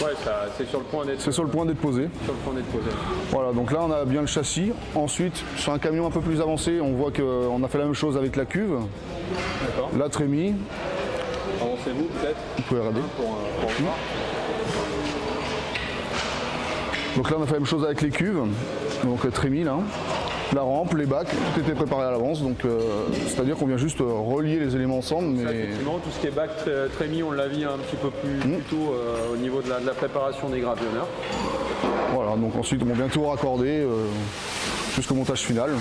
Ouais, c'est sur le point d'être... C'est sur le point d'être posé. Sur le point d'être posé. Voilà, donc là on a bien le châssis. Ensuite, sur un camion un peu plus avancé, on voit qu'on a fait la même chose avec la cuve. D'accord. La trémie. Avancez-vous peut-être. Vous pouvez regarder. Pour voir. Donc là on a fait la même chose avec les cuves. Donc trémie là. la rampe, les bacs, tout était préparé à l'avance. Donc c'est-à-dire qu'on vient juste relier les éléments ensemble. Ça, Mais effectivement, tout ce qui est bac trémis, on l'a vu un petit peu plus tôt au niveau de la préparation des gravionneurs. voilà, donc ensuite on vient tout raccorder jusqu'au montage final.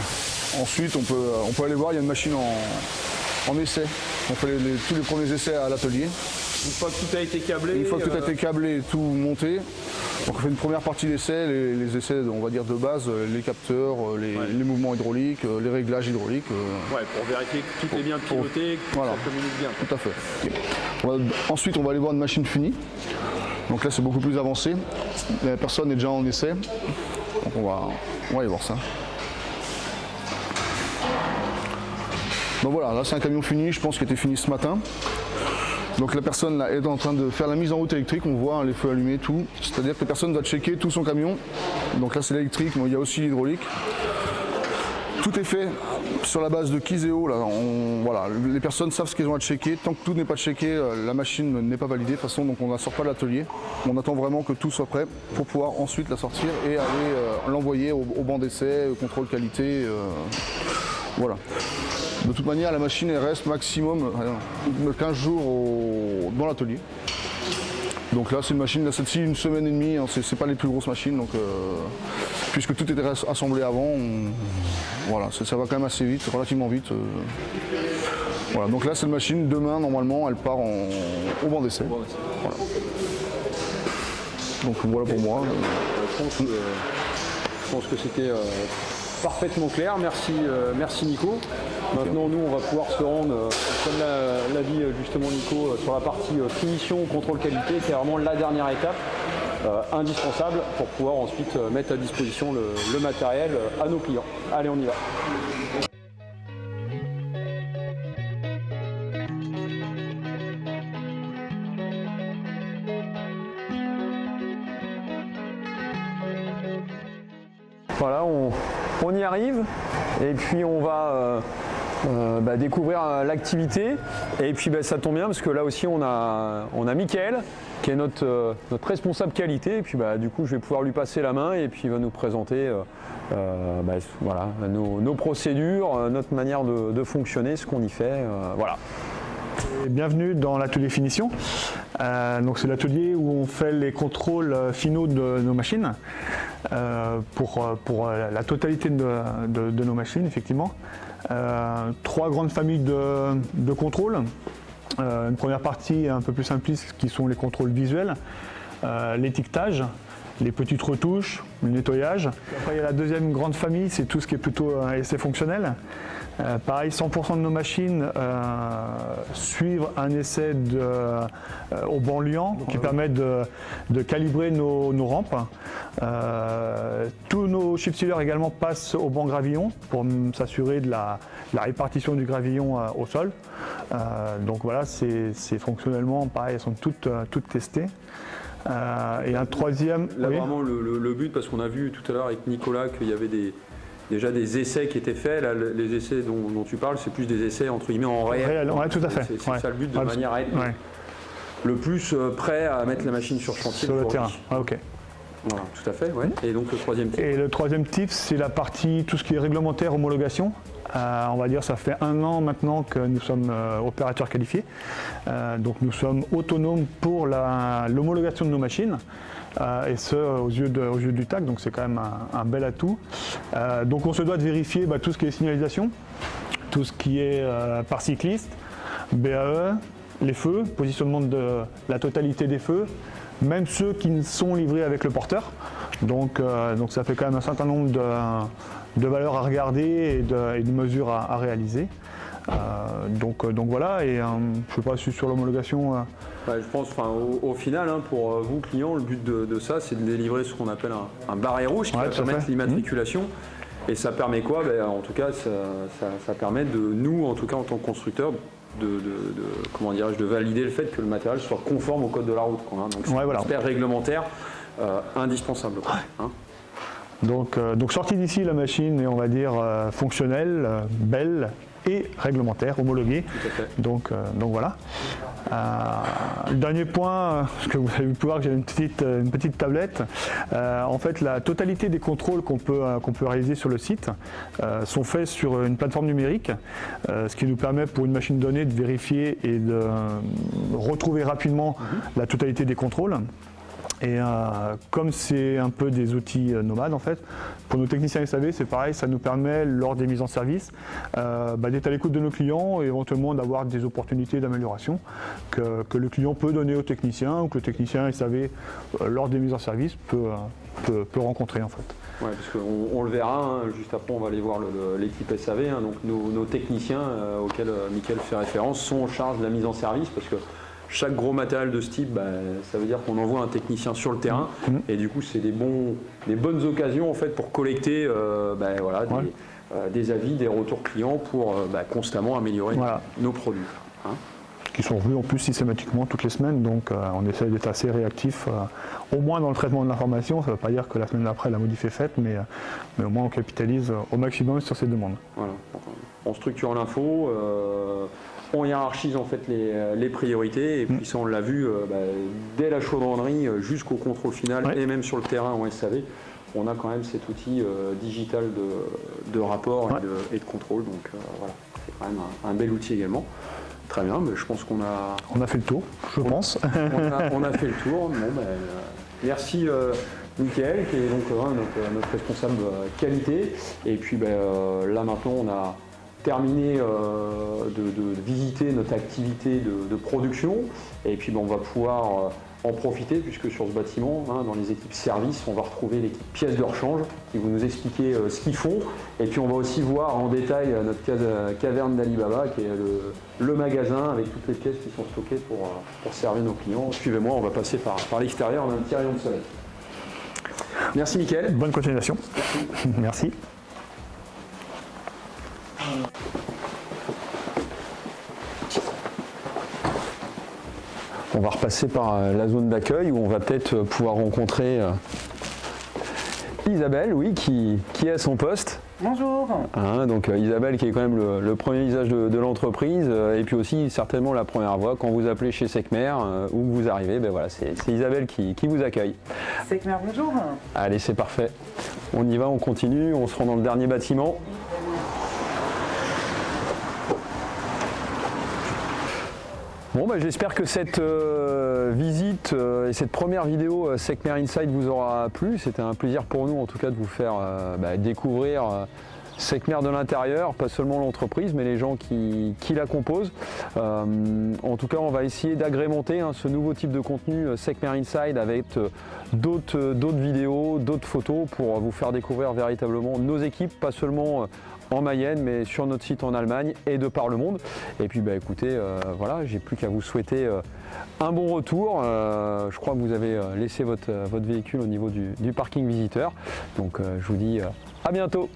Ensuite on peut aller voir, il y a une machine en essai. On fait tous les premiers essais à l'atelier. Une fois que tout a été câblé. Une fois que tout a été câblé, tout monté, donc on fait une première partie d'essai, les essais on va dire de base, les capteurs, les mouvements hydrauliques, les réglages hydrauliques. Ouais, pour vérifier que tout est bien piloté, que voilà. ça communique bien. Tout à fait. Ensuite on va aller voir une machine finie. Donc là c'est beaucoup plus avancé. La personne est déjà en essai. Donc on va aller voir ça. Donc voilà, là c'est un camion fini, je pense qu'il était fini ce matin. Donc la personne là, est en train de faire la mise en route électrique, on voit les feux allumés, tout. C'est-à-dire que la personne doit checker tout son camion. Donc là c'est l'électrique, mais il y a aussi l'hydraulique. Tout est fait sur la base de Kiseo. Là. Voilà, les personnes savent ce qu'elles ont à checker. Tant que tout n'est pas checké, la machine n'est pas validée. De toute façon, donc on ne la sort pas de l'atelier. On attend vraiment que tout soit prêt pour pouvoir ensuite la sortir et aller l'envoyer au banc d'essai, au contrôle qualité. Voilà. De toute manière, la machine elle reste maximum 15 jours dans l'atelier. Donc là, c'est une machine, celle-ci, une semaine et demie, hein, c'est pas les plus grosses machines, donc, puisque tout était assemblé avant, voilà, ça va quand même assez vite, relativement vite. Voilà, donc là, cette machine, demain, normalement, elle part au banc d'essai. Voilà. Donc voilà pour moi. Je pense que c'était parfaitement clair. Merci Nico. Maintenant, nous, on va pouvoir se rendre, comme l'a dit justement Nico, sur la partie finition, contrôle qualité. C'est vraiment la dernière étape indispensable pour pouvoir ensuite mettre à disposition le matériel à nos clients. Allez, on y va. Voilà, on y arrive et puis on va découvrir l'activité. Et puis ça tombe bien parce que là aussi on a Mickaël qui est notre responsable qualité. Et puis du coup je vais pouvoir lui passer la main et puis il va nous présenter voilà, nos procédures, notre manière de fonctionner, ce qu'on y fait. Voilà. Bienvenue dans l'atelier finition. Donc c'est l'atelier où on fait les contrôles finaux de nos machines pour la totalité de nos machines, effectivement. 3 grandes familles de contrôles. Une première partie un peu plus simpliste qui sont les contrôles visuels, l'étiquetage, les petites retouches, le nettoyage. Après il y a la deuxième grande famille, c'est tout ce qui est plutôt essai fonctionnel. Pareil, 100% de nos machines suivent un essai au banc luant qui permet de calibrer nos rampes. Tous nos chip sealers également passent au banc gravillon pour s'assurer de la répartition du gravillon au sol. Donc voilà, c'est fonctionnellement pareil, elles sont toutes testées. Et un troisième... Là oui. vraiment le but, parce qu'on a vu tout à l'heure avec Nicolas qu'il y avait déjà des essais qui étaient faits. Là, les essais dont tu parles, c'est plus des essais entre guillemets en réel. Ouais, tout à fait. C'est ça le but, de manière à être le plus prêt à mettre la machine sur chantier. Sur le terrain. Ah, ok. Voilà, tout à fait. Ouais. Et donc le troisième type. Et le troisième type, c'est la partie, tout ce qui est réglementaire, homologation. On va dire ça fait 1 an maintenant que nous sommes opérateurs qualifiés. Donc nous sommes autonomes pour l'homologation de nos machines. Et ce aux yeux du TAC, donc c'est quand même un bel atout. Donc on se doit de vérifier tout ce qui est signalisation, tout ce qui est par cycliste, BAE, les feux, positionnement de la totalité des feux, même ceux qui sont livrés avec le porteur. Donc ça fait quand même un certain nombre de valeurs à regarder et de mesures à réaliser. Donc voilà, et je ne sais pas si sur l'homologation... Je pense au final, pour vous clients, le but de ça, c'est de délivrer ce qu'on appelle un barret rouge qui va permettre l'immatriculation. Et ça permet quoi? En tout cas, ça permet de nous, en tout cas en tant que constructeur, de valider le fait que le matériel soit conforme au code de la route. Donc c'est un aspect réglementaire indispensable. Donc sortie d'ici, la machine est, on va dire, fonctionnelle, belle, et réglementaire, homologué. Donc voilà. Le dernier point, parce que vous avez pu voir que j'ai une petite tablette. En fait, la totalité des contrôles qu'on peut réaliser sur le site sont faits sur une plateforme numérique, ce qui nous permet pour une machine donnée de vérifier et de retrouver rapidement la totalité des contrôles. Et comme c'est un peu des outils nomades en fait, pour nos techniciens SAV c'est pareil, ça nous permet lors des mises en service d'être à l'écoute de nos clients et éventuellement d'avoir des opportunités d'amélioration que le client peut donner au technicien ou que le technicien SAV lors des mises en service peut rencontrer en fait. Ouais, parce qu'on le verra, juste après on va aller voir l'équipe SAV, donc nos techniciens auxquels Mickaël fait référence sont en charge de la mise en service parce que chaque gros matériel de ce type, ça veut dire qu'on envoie un technicien sur le terrain et du coup c'est des bonnes occasions en fait pour collecter des avis, des retours clients pour constamment améliorer nos produits. Qui sont revus en plus systématiquement toutes les semaines, donc on essaie d'être assez réactif, au moins dans le traitement de l'information. Ça ne veut pas dire que la semaine d'après la modif est faite, mais au moins on capitalise au maximum sur ces demandes. Voilà. On structure l'info. On hiérarchise en fait les priorités et puis ça on l'a vu dès la chaudronnerie jusqu'au contrôle final et même sur le terrain en SAV, on a quand même cet outil digital de rapport et de contrôle, donc voilà, c'est quand même un bel outil également. Très bien, mais je pense qu'on a... On a fait le tour, je pense. On a fait le tour. Merci Mickaël qui est donc notre responsable qualité et puis là maintenant on a terminé de visiter notre activité de production et puis on va pouvoir en profiter puisque sur ce bâtiment, dans les équipes service, on va retrouver l'équipe pièces de rechange qui vont nous expliquer ce qu'ils font et puis on va aussi voir en détail notre caverne d'Alibaba qui est le magasin avec toutes les pièces qui sont stockées pour servir nos clients. Suivez-moi, on va passer par l'extérieur, on a un petit rayon de soleil. Merci Mickaël. Bonne continuation. Merci. On va repasser par la zone d'accueil où on va peut-être pouvoir rencontrer Isabelle, qui est à son poste. Bonjour. Donc Isabelle qui est quand même le premier visage de l'entreprise et puis aussi certainement la première voix quand vous appelez chez Secmer où vous arrivez, voilà, c'est Isabelle qui vous accueille. Secmer, bonjour. Allez, c'est parfait. On y va, on continue, on se rend dans le dernier bâtiment. Bon, j'espère que cette visite et cette première vidéo Secmer Inside vous aura plu. C'était un plaisir pour nous en tout cas de vous faire découvrir Secmer de l'intérieur, pas seulement l'entreprise mais les gens qui la composent. En tout cas on va essayer d'agrémenter ce nouveau type de contenu Secmer Inside avec d'autres vidéos, d'autres photos pour vous faire découvrir véritablement nos équipes, pas seulement en Mayenne, mais sur notre site en Allemagne et de par le monde. Et puis écoutez, voilà, j'ai plus qu'à vous souhaiter un bon retour. Je crois que vous avez laissé votre véhicule au niveau du parking visiteur. Donc je vous dis à bientôt.